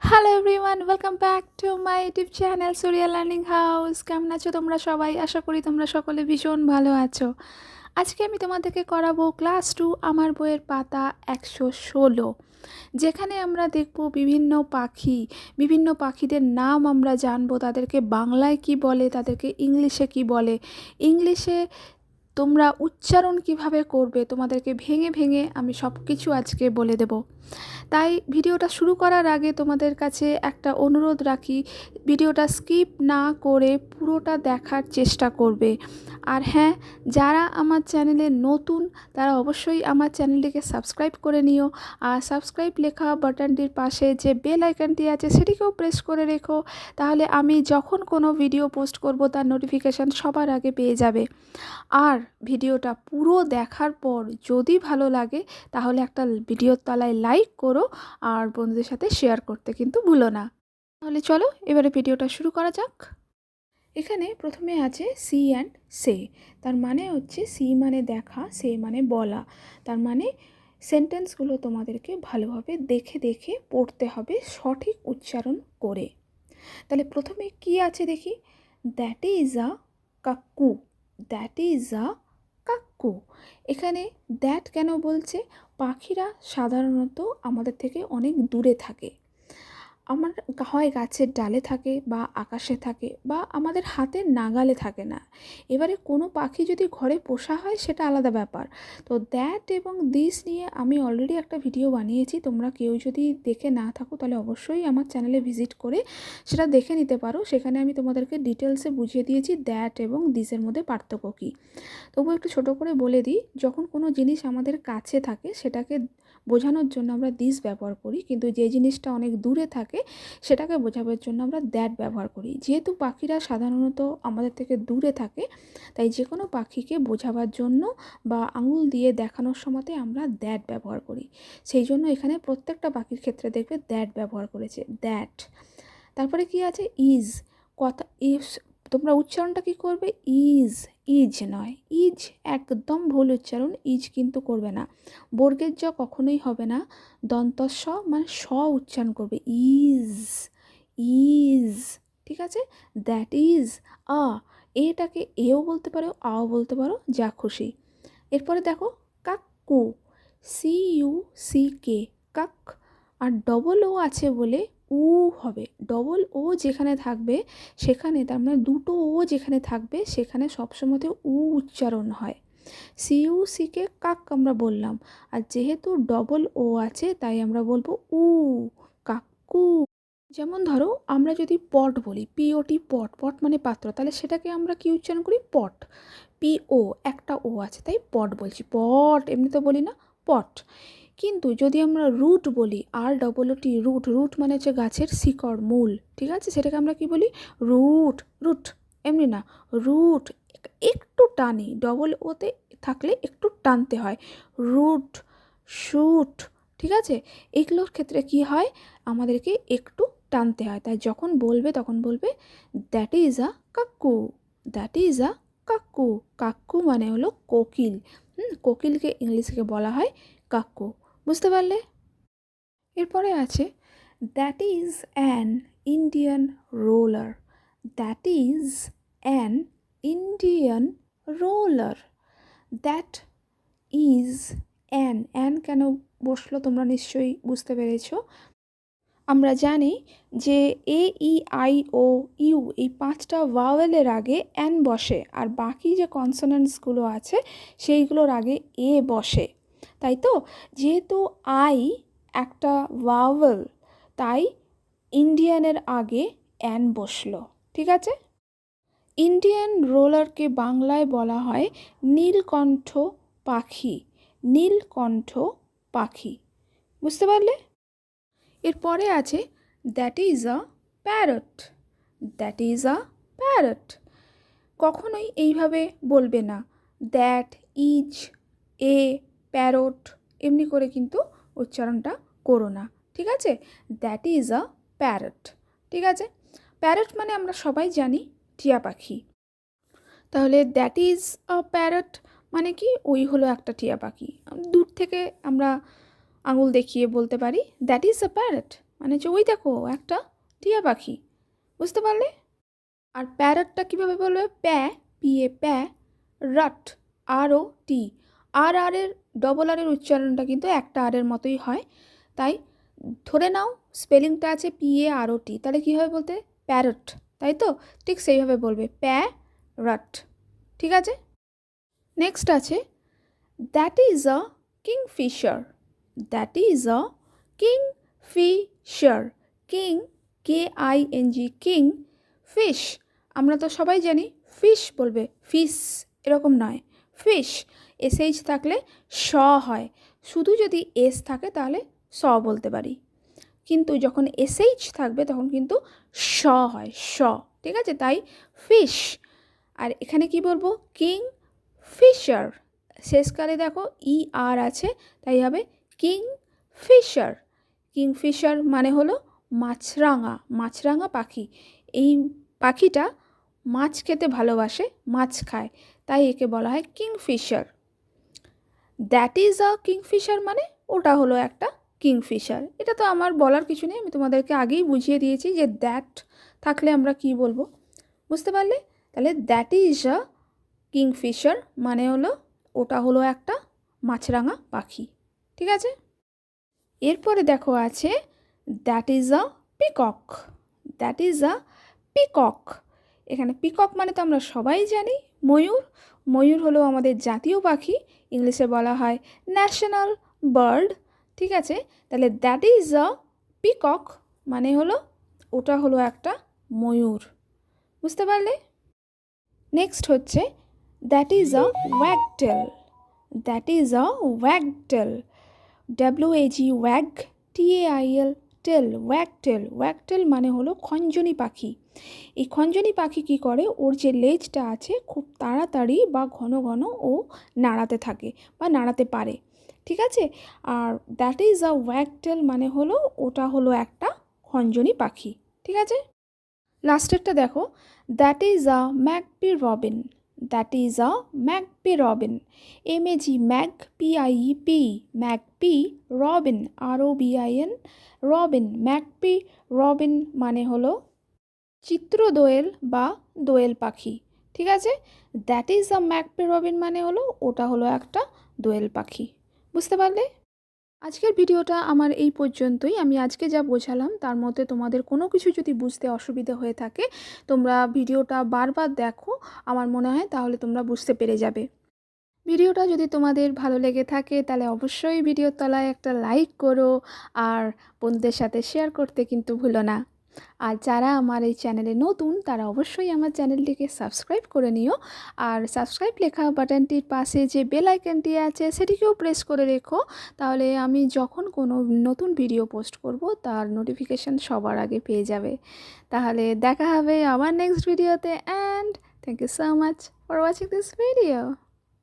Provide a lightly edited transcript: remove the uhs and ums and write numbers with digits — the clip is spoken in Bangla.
Hello everyone, welcome back to my YouTube channel Suriya learning house. কেমন আছো তোমরা সবাই? আশা করি তোমরা সকলে ভীষণ ভালো আছো। আজকে আমি তোমাদেরকে করাবো ক্লাস 2 আমার বইয়ের পাতা 116, যেখানে আমরা দেখব বিভিন্ন পাখিদের নাম আমরা জানবো, তাদেরকে বাংলায় কি বলে, তাদেরকে ইংলিশে কি বলে, ইংলিশে তোমরা উচ্চারণ কিভাবে করবে, তোমাদেরকে ভেঙে ভেঙে আমি সব কিছু আজকে বলে দেব। তাই ভিডিওটা শুরু করার আগে তোমাদের কাছে একটা অনুরোধ রাখি, ভিডিওটা স্কিপ না করে পুরোটা দেখার চেষ্টা করবে। আর হ্যাঁ, যারা আমার চ্যানেলে নতুন তারা অবশ্যই আমার চ্যানেলটিকে সাবস্ক্রাইব করে নিও। আর সাবস্ক্রাইব লেখা বাটনটির পাশে যে বেল আইকনটি আছে সেটিকেও প্রেস করে রেখো, তাহলে আমি যখন কোনো ভিডিও পোস্ট করব তার নোটিফিকেশান সবার আগে পেয়ে যাবে। আর ভিডিওটা পুরো দেখার পর যদি ভালো লাগে তাহলে একটা ভিডিওর তলায় লাইক করো, আর বন্ধুদের সাথে শেয়ার করতে কিন্তু ভুলো না। তাহলে চলো এবারে ভিডিওটা শুরু করা যাক। এখানে প্রথমে আছে সি অ্যান্ড সে। তার মানে হচ্ছে সি মানে দেখা, সে মানে বলা। তার মানে সেন্টেন্সগুলো তোমাদেরকে ভালোভাবে দেখে দেখে পড়তে হবে, সঠিক উচ্চারণ করে। তাহলে প্রথমে কি আছে দেখি। দ্যাট ইজ আ কাকু, দ্যাট ইজ আ কাকু। এখানে দ্যাট কেন বলছে? পাখিরা সাধারণত আমাদের থেকে অনেক দূরে থাকে, আমার হয় গাছের ডালে থাকে বা আকাশে থাকে বা আমাদের হাতের নাগালে থাকে না। এবারে কোনো পাখি যদি ঘরে পোষা হয় সেটা আলাদা ব্যাপার। তো দ্যাট এবং দিস নিয়ে আমি অলরেডি একটা ভিডিও বানিয়েছি, তোমরা কেউ যদি দেখে না থাকো তাহলে অবশ্যই আমার চ্যানেলে ভিজিট করে সেটা দেখে নিতে পারো। সেখানে আমি তোমাদেরকে ডিটেলসে বুঝিয়ে দিয়েছি দ্যাট এবং দিসের মধ্যে পার্থক্য কী। তবুও একটু ছোটো করে বলে দিই, যখন কোনো জিনিস আমাদের কাছে থাকে সেটাকে বোঝানোর জন্য আমরা দিস ব্যবহার করি, কিন্তু যে জিনিসটা অনেক দূরে থাকে সেটাকে বোঝাবার জন্য আমরা দ্যাট ব্যবহার করি। যেহেতু পাখিরা সাধারণত আমাদের থেকে দূরে থাকে, তাই যে কোনো পাখিকে বোঝাবার জন্য বা আঙুল দিয়ে দেখানোর সময়তে আমরা দ্যাট ব্যবহার করি। সেই জন্য এখানে প্রত্যেকটা পাখির ক্ষেত্রে দেখবে দ্যাট ব্যবহার করেছে, দ্যাট। তারপরে কি আছে? ইজ। কথা ইজ, তোমরা উচ্চারণটা কী করবে? ইজ, ইজ নয়, ইজ একদম ভুল উচ্চারণ, ইজ কিন্তু করবে না। বর্গের জ কখনোই হবে না, দন্তস্ব মানে স উচ্চারণ করবে, ইজ, ইজ। ঠিক আছে? দ্যাট ইজ আ। এটাকে এও বলতে পারো, আও বলতে পারো, যা খুশি। এরপরে দেখো কাকু, সি ইউ সি কে, কাক। আর ডবল ও আছে বলে উ হবে। ডবল ও যেখানে থাকবে সেখানে, তার মানে দুটো ও যেখানে থাকবে সেখানে সবসময়তে উ উচ্চারণ হয়। সিউ সিকে কাক আমরা বললাম, আর যেহেতু ডবল ও আছে তাই আমরা বলবো উ, কাকু। যেমন ধরো আমরা যদি পট বলি, পিওটি, পট, পট মানে পাত্র, তাহলে সেটাকে আমরা কি উচ্চারণ করি? পট। পিও, একটা ও আছে তাই পট বলছি, পট এমনি তো বলি না, পট। কিন্তু যদি আমরা রুট বলি, আর ডবল টি, রুট, রুট মানে হচ্ছে গাছের শিকড়, মূল, ঠিক আছে, সেটাকে আমরা কি বলি? রুট, রুট এমনি না, রুট। একটু টানি, ডবল ওতে থাকলে একটু টানতে হয়, রুট, শুট। ঠিক আছে? এগুলোর ক্ষেত্রে কি হয়? আমাদেরকে একটু টানতে হয়। তাই যখন বলবে তখন বলবে দ্যাট ইজ আ কাকু, দ্যাট ইজ আ কাকু। কাকু মানে হলো কোকিল। কোকিলকে ইংলিশে বলা হয় কাকু। বুঝতে পারলে? এরপরে আছে that is an Indian roller, that is an Indian roller. That is an, an কেন বসলো তোমরা নিশ্চয়ই বুঝতে পেরেছো। আমরা জানি যে এ ই আই ও ইউ এই 5টা ভাওয়েলের আগে অ্যান বসে, আর বাকি যে কনসোনেন্টসগুলো আছে সেইগুলোর আগে এ বসে, তাই তো? যেহেতু আই একটা ভাওয়েল, তাই ইন্ডিয়ানের আগে অ্যান বসলো। ঠিক আছে? ইন্ডিয়ান রোলারকে বাংলায় বলা হয় নীলকণ্ঠ পাখি, নীলকণ্ঠ পাখি। বুঝতে পারলে? এরপরে আছে that is a parrot, that is a parrot. কখনোই এইভাবে বলবে না, দ্যাট ইজ এ প্যারট, এমনি করে কিন্তু উচ্চারণটা করো না। ঠিক আছে? That is a parrot. ঠিক আছে? প্যারট মানে আমরা সবাই জানি টিয়া পাখি। তাহলে দ্যাট ইজ আ প্যারট মানে কি? ওই হলো একটা টিয়া পাখি। দূর থেকে আমরা আঙুল দেখিয়ে বলতে পারি দ্যাট ইজ আ প্যারট, মানে হচ্ছে ওই দেখো একটা টিয়া পাখি, বুঝতে পারলে? আর প্যারটটা কীভাবে বলবে? পিএ প্যা, রট ROT। আর এর ডবল আরের উচ্চারণটা কিন্তু একটা আরের মতোই হয়, তাই ধরে নাও স্পেলিংটা আছে PAROT, তাহলে কী হবে বলতে? প্যারট, তাই তো? ঠিক সেইভাবে বলবে প্যারট, ঠিক আছে? নেক্সট আছে that is a Kingfisher. That is a Kingfisher. King KING, king. Fish, আমরা তো সবাই জানি ফিশ বলবে, ফিশ এরকম নয়, ফিশ। SH থাকলে স হয়, শুধু যদি এস থাকে তাহলে স বলতে পারি, কিন্তু যখন SH থাকবে তখন কিন্তু স হয়, স, ঠিক আছে? তাই ফিশ। আর এখানে কি বলবো? Kingfisher. শেষকালে দেখো ER আছে, তাই হবে কিং ফিশার। কিংফিশার মানে হলো মাছরাঙা, মাছরাঙা পাখি। এই পাখিটা মাছ খেতে ভালোবাসে, মাছ খায়, তাই একে বলা হয় Kingfisher. That is a Kingfisher মানে ওটা হলো একটা কিংফিশার। এটা তো আমার বলার কিছু নেই, আমি তোমাদেরকে আগেই বুঝিয়ে দিয়েছি যে দ্যাট থাকলে আমরা কি বলবো, বুঝতে পারলে? তাহলে দ্যাট ইজ আ কিংফিশার মানে হলো ওটা হলো একটা মাছরাঙা পাখি, ঠিক আছে? এরপরে দেখো আছে that is a peacock. That is a peacock. এখানে পিকক মানে তো আমরা সবাই জানি ময়ূর। ময়ূর হলো আমাদের জাতীয় পাখি, ইংলিশে বলা হয় ন্যাশনাল বার্ড, ঠিক আছে? তাহলে দ্যাট ইজ আ পিকক মানে হলো ওটা হলো একটা ময়ূর, বুঝতে পারলে? নেক্সট হচ্ছে that is a wagtail. That is a wagtail. WAG wag, TAIL tail, wagtail. Wagtail মানে হলো খঞ্জনি পাখি। এই খঞ্জনি পাখি কি করে? ওর যে লেজটা আছে খুব তাড়াতাড়ি বা ঘন ঘন ও নাড়াতে থাকে বা নাড়াতে পারে, ঠিক আছে? আর দ্যাট ইজ আ ওয়াগটেল মানে হলো ওটা হলো একটা খঞ্জনি পাখি, ঠিক আছে? লাস্টেরটা দেখো that is a magpie robin. That is a magpie robin. MAG mag, PIEP magpie, robin ROBIN robin. Magpie robin মানে হলো চিত্র দোয়েল বা দোয়েল পাখি, ঠিক আছে? That is a magpie robin মানে হলো ওটা হলো একটা দোয়েল পাখি, বুঝতে পারলে? আজকের ভিডিওটা আমার এই পর্যন্তই। আমি আজকে যা বোঝালাম তার মধ্যে তোমাদের কোনো কিছু যদি বুঝতে অসুবিধা হয়ে থাকে তোমরা ভিডিওটা বারবার দেখো, আমার মনে হয় তাহলে তোমরা বুঝতে পেরে যাবে। ভিডিওটা যদি তোমাদের ভালো লেগে থাকে তাহলে অবশ্যই ভিডিওর তলায় একটা লাইক করো, আর বন্ধুদের সাথে শেয়ার করতে কিন্তু ভুলো না। আর যারা আমার এই চ্যানেলে নতুন তারা অবশ্যই আমার চ্যানেলটিকে সাবস্ক্রাইব করে নিও, আর সাবস্ক্রাইব লেখা বাটনটির পাশে যে বেল আইকনটি আছে সেটিকেও প্রেস করে রেখো, তাহলে আমি যখন কোনো নতুন ভিডিও পোস্ট করব তার নোটিফিকেশান সবার আগে পেয়ে যাবে। তাহলে দেখা হবে আবার নেক্সট ভিডিওতে, and thank you so much for watching this video.